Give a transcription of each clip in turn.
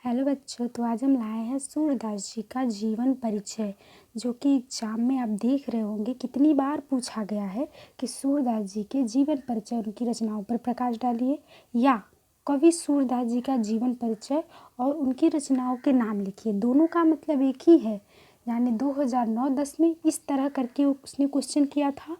Hello बच्चों, तो आज हम लाए हैं सूरदास जी का जीवन परिचय, जो कि एग्जाम में आप देख रहे होंगे कितनी बार पूछा गया है कि सूरदास जी के जीवन परिचय उनकी रचनाओं पर प्रकाश डालिए, या कवि सूरदास जी का जीवन परिचय और उनकी रचनाओं के नाम लिखिए। दोनों का मतलब एक ही है। यानी 2009-10 में इस तरह करके उसने क्वेश्चन किया था,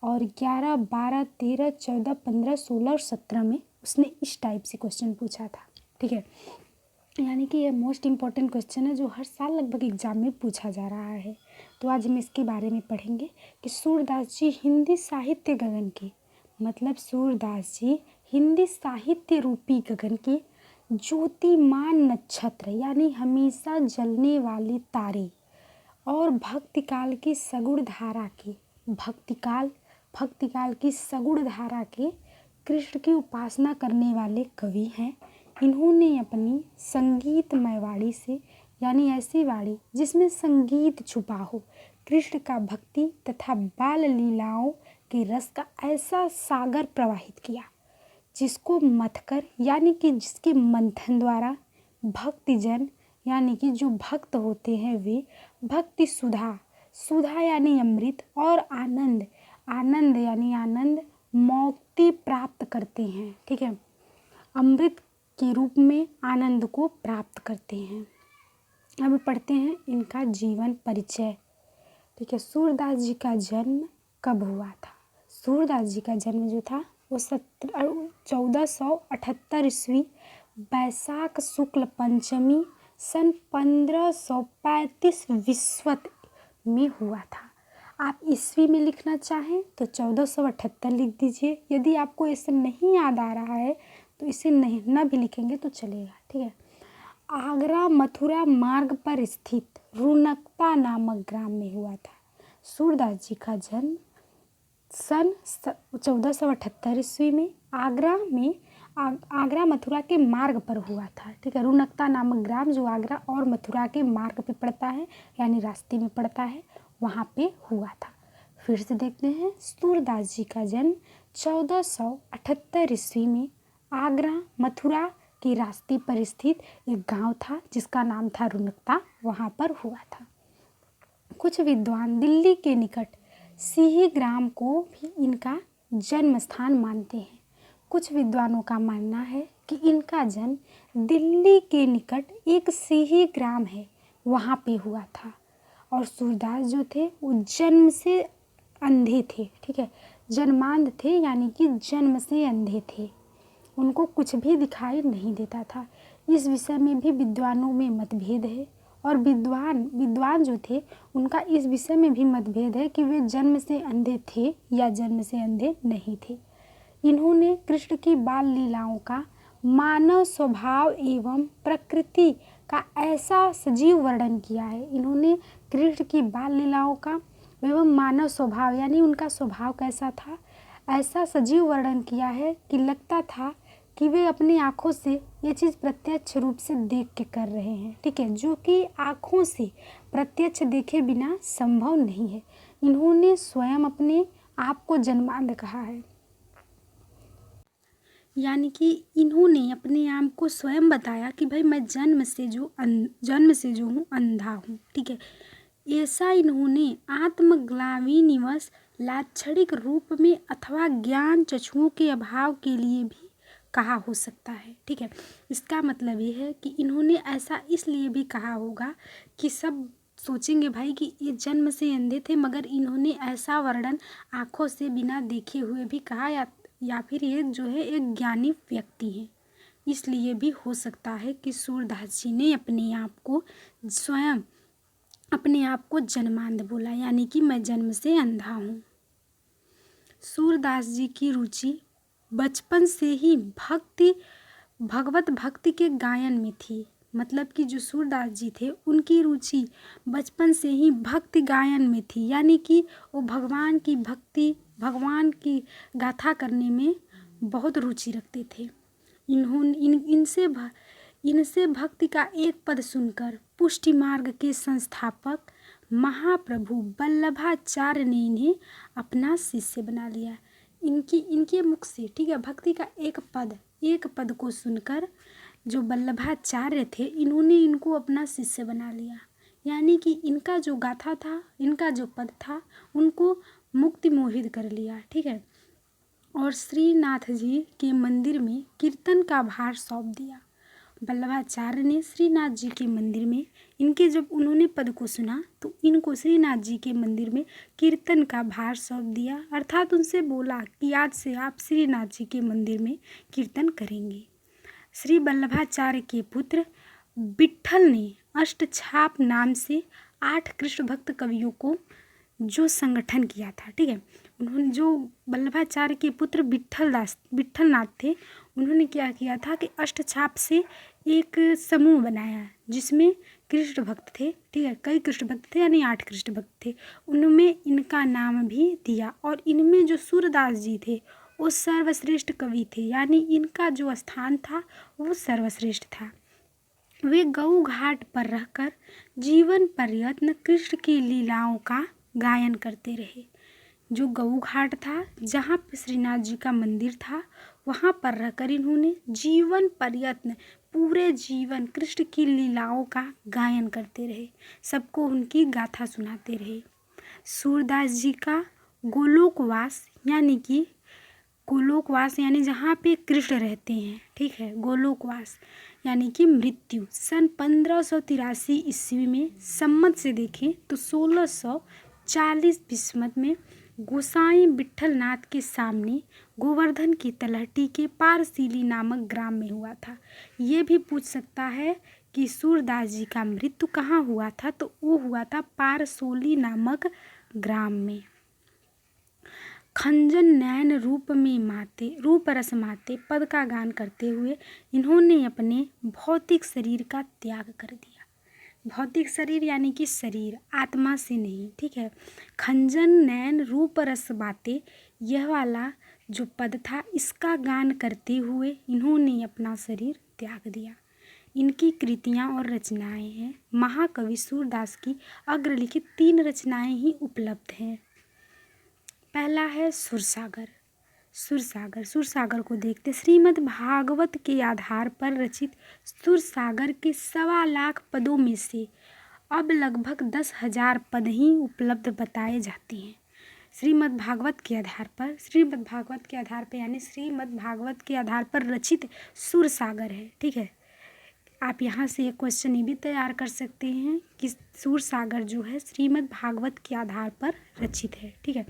और 11, 12, 13, 14, 15, 16 और 17 में उसने इस टाइप से क्वेश्चन पूछा था। ठीक है, यानी कि ये मोस्ट इम्पॉर्टेंट क्वेश्चन है जो हर साल लगभग एग्जाम में पूछा जा रहा है। तो आज हम इसके बारे में पढ़ेंगे कि सूरदास जी हिंदी साहित्य गगन के, मतलब सूरदास जी हिंदी साहित्य रूपी गगन के ज्योतिमान नक्षत्र, यानी हमेशा जलने वाले तारे, और भक्तिकाल की सगुण धारा के भक्तिकाल की सगुण धारा के कृष्ण की उपासना करने वाले कवि हैं। इन्होंने अपनी संगीतमय वाणी से, यानी ऐसी वाणी जिसमें संगीत छुपा हो, कृष्ण का भक्ति तथा बाल लीलाओं के रस का ऐसा सागर प्रवाहित किया जिसको मथकर, यानी कि जिसके मंथन द्वारा भक्तिजन, यानी कि जो भक्त होते हैं वे भक्ति सुधा यानी अमृत, और आनंद यानी आनंद मौक्ति प्राप्त करते हैं। ठीक है, अमृत के रूप में आनंद को प्राप्त करते हैं। अब पढ़ते हैं इनका जीवन परिचय। ठीक है, सूरदास जी का जन्म कब हुआ था? सूरदास जी का जन्म जो था वो 1478 ईस्वी बैसाख शुक्ल पंचमी सन 1535 विस्वत में हुआ था। आप ईस्वी में लिखना चाहें तो 1478 लिख दीजिए। यदि आपको ऐसे नहीं याद आ रहा है तो इसे नहीं ना भी लिखेंगे तो चलेगा। ठीक है, आगरा मथुरा मार्ग पर स्थित रुनकता नामक ग्राम में हुआ था। सूरदास जी का जन्म सन 1478 ईस्वी में आगरा मथुरा के मार्ग पर हुआ था। ठीक है, रुनकता नामक ग्राम जो आगरा और मथुरा के मार्ग पे पड़ता है, यानी रास्ते में पड़ता है, वहाँ पे हुआ था। फिर से देखते हैं, सूरदास जी का जन्म 1478 ईस्वी में आगरा मथुरा के रास्ते पर स्थित एक गांव था जिसका नाम था रुनकता, वहाँ पर हुआ था। कुछ विद्वान दिल्ली के निकट सिही ग्राम को भी इनका जन्म स्थान मानते हैं। कुछ विद्वानों का मानना है कि इनका जन्म दिल्ली के निकट एक सिही ग्राम है, वहाँ पे हुआ था। और सूरदास जो थे वो जन्म से अंधे थे। ठीक है, जन्मांध थे, यानी कि जन्म से अंधे थे, उनको कुछ भी दिखाई नहीं देता था। इस विषय में भी विद्वानों में मतभेद है, और विद्वान जो थे उनका इस विषय में भी मतभेद है कि वे जन्म से अंधे थे या जन्म से अंधे नहीं थे। इन्होंने कृष्ण की बाल लीलाओं का मानव स्वभाव एवं प्रकृति का ऐसा सजीव वर्णन किया है। इन्होंने कृष्ण की बाल लीलाओं का एवं मानव स्वभाव, यानी उनका स्वभाव कैसा था, ऐसा सजीव वर्णन किया है कि लगता था कि वे अपनी आँखों से ये चीज़ प्रत्यक्ष रूप से देख के कर रहे हैं। ठीक है, जो कि आँखों से प्रत्यक्ष देखे बिना संभव नहीं है। इन्होंने स्वयं अपने आप को जन्मांध कहा है, यानी कि इन्होंने अपने आप को स्वयं बताया कि भाई मैं जन्म से जो हूँ अंधा हूँ। ठीक है, ऐसा इन्होंने आत्मग्लानिवश लाक्षणिक रूप में अथवा ज्ञान चक्षुओं के अभाव के लिए भी कहा हो सकता है। ठीक है, इसका मतलब ये है कि इन्होंने ऐसा इसलिए भी कहा होगा कि सब सोचेंगे भाई कि ये जन्म से अंधे थे, मगर इन्होंने ऐसा वर्णन आँखों से बिना देखे हुए भी कहा, या फिर ये जो है एक ज्ञानी व्यक्ति है। इसलिए भी हो सकता है कि सूरदास जी ने स्वयं अपने आप को जन्मांध बोला, यानी कि मैं जन्म से अंधा हूँ। सूरदास जी की रुचि बचपन से ही भगवत भक्ति के गायन में थी। मतलब कि जो सूरदास जी थे उनकी रुचि बचपन से ही भक्ति गायन में थी, यानी कि वो भगवान की भक्ति, भगवान की गाथा करने में बहुत रुचि रखते थे। इनसे भक्ति का एक पद सुनकर पुष्टि मार्ग के संस्थापक महाप्रभु वल्लभाचार्य ने इन्हें अपना शिष्य बना लिया। इनके मुख से, ठीक है, भक्ति का एक पद को सुनकर जो वल्लभाचार्य थे इन्होंने इनको अपना शिष्य बना लिया, यानी कि इनका जो गाथा था, इनका जो पद था, उनको मुक्ति मोहित कर लिया। ठीक है। और श्रीनाथ जी के मंदिर में कीर्तन का भार सौंप दिया। वल्लभाचार्य ने श्रीनाथ जी के मंदिर में इनके जब उन्होंने पद को सुना तो इनको श्रीनाथ जी के मंदिर में कीर्तन का भार सौंप दिया, अर्थात उनसे बोला कि आज से आप श्रीनाथ जी के मंदिर में कीर्तन करेंगे। श्री वल्लभाचार्य के पुत्र विट्ठल ने अष्टछाप नाम से 8 कृष्ण भक्त कवियों को जो संगठन किया था। ठीक है। उन्होंने जो वल्लभाचार्य के पुत्र विट्ठलनाथ थे, उन्होंने क्या किया था कि अष्टछाप से एक समूह बनाया जिसमें कृष्ण भक्त थे। ठीक है। कई कृष्ण भक्त थे, यानी 8 कृष्ण भक्त थे। उनमें इनका नाम भी दिया और इनमें जो सूरदास जी थे वो सर्वश्रेष्ठ कवि थे, यानी इनका जो स्थान था वो सर्वश्रेष्ठ था। वे गऊ घाट पर रहकर जीवन पर्यंत कृष्ण की लीलाओं का गायन करते रहे। जो गऊ घाट था, जहाँ पे श्रीनाथ जी का मंदिर था, वहाँ पर रहकर इन्होंने जीवन पर्यंत पूरे जीवन कृष्ण की लीलाओं का गायन करते रहे, सबको उनकी गाथा सुनाते रहे। सूरदास जी का गोलोकवास यानी जहाँ पे कृष्ण रहते हैं। ठीक है। गोलोकवास यानी कि मृत्यु सन 1583 ईस्वी में, सम्मत से देखें तो 1640 बिस्मत में गोसाई विट्ठलनाथ के सामने गोवर्धन की तलहटी के पारसीली नामक ग्राम में हुआ था। ये भी पूछ सकता है कि सूरदास जी का मृत्यु कहाँ हुआ था, तो वो हुआ था पारसोली नामक ग्राम में। खंजन नयन रूप रस माते पद का गान करते हुए इन्होंने अपने भौतिक शरीर का त्याग कर दिया। भौतिक शरीर यानी कि शरीर, आत्मा से नहीं। ठीक है। खंजन नयन रूप रस बाते, यह वाला जो पद था, इसका गान करते हुए इन्होंने अपना शरीर त्याग दिया। इनकी कृतियाँ और रचनाएं हैं। महाकवि सूरदास की अग्रलिखित 3 रचनाएं ही उपलब्ध हैं। पहला है सुरसागर। सुरसागर को देखते, श्रीमद् भागवत के आधार पर रचित सुरसागर के 1.25 लाख पदों में से अब लगभग 10,000 पद ही उपलब्ध बताए जाते हैं। श्रीमद् भागवत के आधार पर यानी श्रीमद् भागवत के आधार पर रचित सुरसागर है। ठीक है। आप यहाँ से एक क्वेश्चन ये भी तैयार कर सकते हैं कि सुरसागर जो है श्रीमद् भागवत के आधार पर रचित है। ठीक है।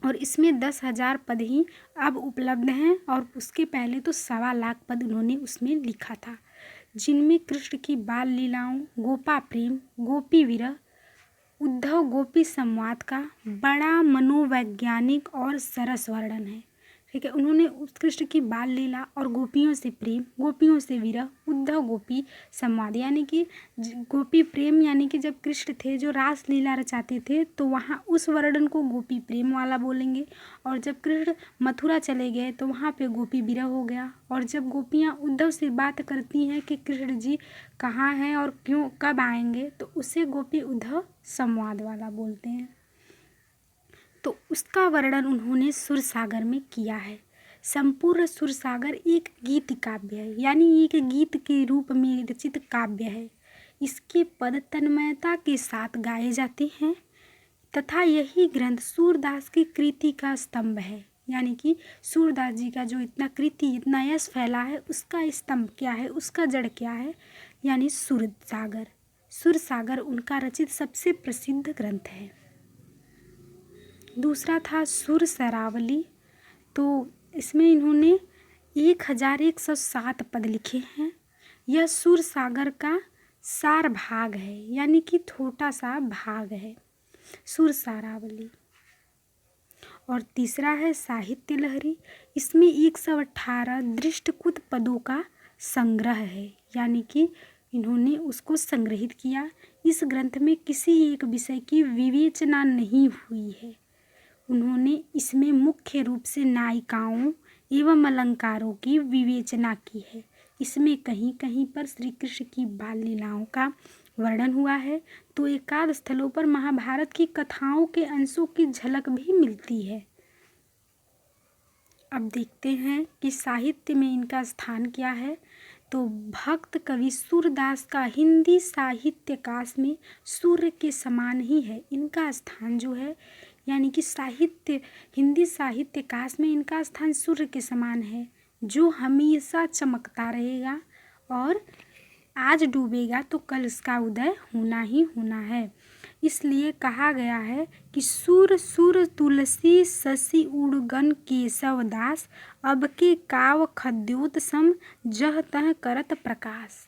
और इसमें 10,000 पद ही अब उपलब्ध हैं, और उसके पहले तो 1.25 लाख पद उन्होंने उसमें लिखा था, जिनमें कृष्ण की बाल लीलाओं, गोपा प्रेम, गोपी विरह, उद्धव गोपी संवाद का बड़ा मनोवैज्ञानिक और सरस वर्णन है। ठीक है। उन्होंने उत्कृष्ट की बाल लीला और गोपियों से प्रेम, गोपियों से विरह, उद्धव गोपी संवाद यानी कि गोपी प्रेम यानी कि जब कृष्ण थे जो रास लीला रचाते थे तो वहाँ उस वर्णन को गोपी प्रेम वाला बोलेंगे, और जब कृष्ण मथुरा चले गए तो वहाँ पे गोपी विरह हो गया, और जब गोपियाँ उद्धव से बात करती हैं कि कृष्ण जी कहाँ हैं और क्यों कब आएंगे, तो उसे गोपी उद्धव संवाद वाला बोलते हैं। तो उसका वर्णन उन्होंने सुरसागर में किया है। संपूर्ण सुरसागर एक गीत काव्य है, यानी एक गीत के रूप में रचित काव्य है। इसके पद तन्मयता के साथ गाए जाते हैं तथा यही ग्रंथ सूरदास की कृति का स्तंभ है। यानी कि सूरदास जी का जो इतना कृति, इतना यश फैला है, उसका स्तंभ क्या है, उसका जड़ क्या है, यानी सुरसागर। सुरसागर उनका रचित सबसे प्रसिद्ध ग्रंथ है। दूसरा था सुरसरावली। तो इसमें इन्होंने 1107 पद लिखे हैं। यह सुरसागर का सार भाग है, यानी कि छोटा सा भाग है सुरसरावली। और तीसरा है साहित्य लहरी। इसमें 118 दृष्टकुत पदों का संग्रह है, यानी कि इन्होंने उसको संग्रहित किया। इस ग्रंथ में किसी एक विषय की विवेचना नहीं हुई है। उन्होंने इसमें मुख्य रूप से नायिकाओं एवं अलंकारों की विवेचना की है। इसमें कहीं कहीं पर श्री कृष्ण की बाल लीलाओं का वर्णन हुआ है, तो एकाध स्थलों पर महाभारत की कथाओं के अंशों की झलक भी मिलती है। अब देखते हैं कि साहित्य में इनका स्थान क्या है। तो भक्त कवि सूरदास का हिंदी साहित्य काश में सूर्य के समान ही है। इनका स्थान जो है यानी कि हिंदी साहित्य काश में इनका स्थान सूर्य के समान है, जो हमेशा चमकता रहेगा और आज डूबेगा तो कल इसका उदय होना ही होना है। इसलिए कहा गया है कि सुर सुर तुलसी शशि उड़गन केशव दास, अब के काव खद्योत सम जह तह करत प्रकाश।